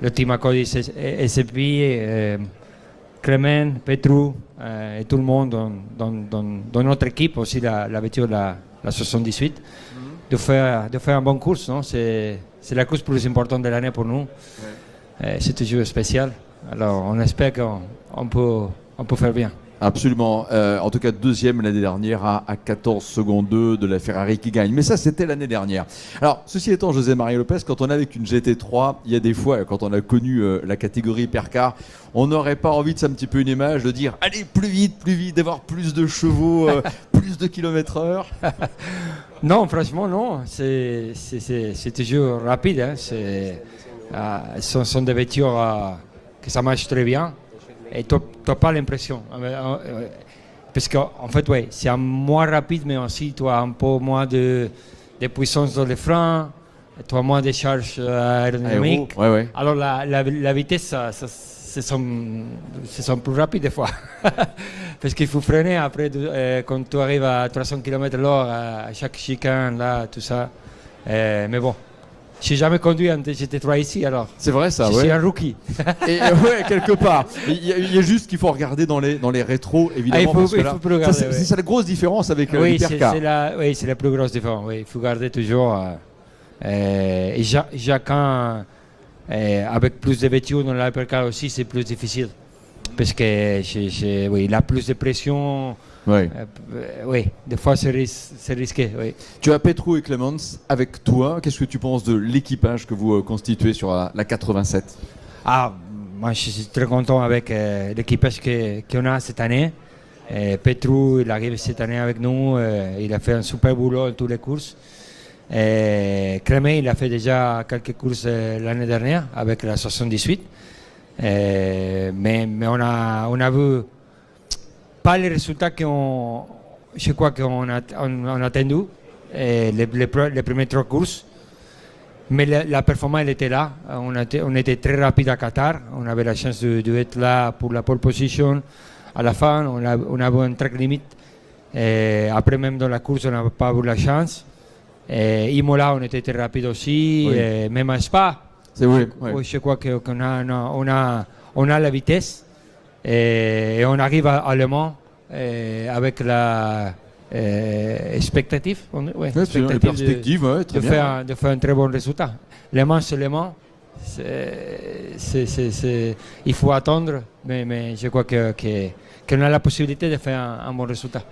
le team à Cody SFP, Clément, Petrou et tout le monde dans notre équipe, aussi la voiture, la 78, de faire une bonne course. Non, c'est la course plus importante de l'année pour nous. C'est toujours spécial. Alors on espère qu'on peut faire bien. Absolument. En tout cas, deuxième l'année dernière à 14 secondes 2 de la Ferrari qui gagne. Mais ça, c'était l'année dernière. Alors, ceci étant, José María Lopez, quand on est avec une GT3, il y a des fois, quand on a connu la catégorie Hypercar, on n'aurait pas envie de c'est un petit peu une image de dire allez, plus vite, d'avoir plus de chevaux, plus de kilomètres/heure. Non, franchement, non. C'est toujours rapide. Hein. Ce sont des voitures que ça marche très bien. Et tu n'as pas l'impression. Parce qu'en fait, ouais, c'est moins rapide, mais aussi tu as un peu moins de puissance dans les freins, tu as moins de charge aérodynamique. Ouais. Alors la vitesse, c'est sont plus rapide des fois. Parce qu'il faut freiner après, quand tu arrives à 300 km/h, à chaque chicane, là, tout ça. Mais bon. Je n'ai jamais conduit un GT3 ici, alors. C'est vrai ça, Je suis un rookie. Et ouais, quelque part. Il y a juste qu'il faut regarder dans les rétros, évidemment. Il faut plus regarder. C'est ça la grosse différence avec l'hypercar. Oui, c'est la plus grosse différence. Oui, il faut garder toujours. Et chacun, avec plus de voitures dans l'hypercar aussi, c'est plus difficile. Parce que oui, il a plus de pression. Oui, des fois c'est risqué. Oui. Tu as Petrou et Clements avec toi. Qu'est-ce que tu penses de l'équipage que vous constituez sur la 87 ? Moi je suis très content avec l'équipage qu'on a cette année. Petrou, il arrive cette année avec nous. Il a fait un super boulot dans toutes les courses. Clément, il a fait déjà quelques courses l'année dernière avec la 78. Mais on a vu pas les résultats qu'on a attendu les premières 3 courses, mais la performance elle était là. On était très rapide à Qatar, on avait la chance d'être là pour la pole position à la fin, on a vu un track limite. Après même dans la course on n'a pas eu la chance. Imola on était très rapide aussi, même à Spa. C'est vrai. Je crois qu'on a la vitesse. Et on arrive à Le Mans avec la expectative, de faire un très bon résultat. Le Mans, c'est Le Mans. Il faut attendre, mais je crois qu'on a la possibilité de faire un bon résultat.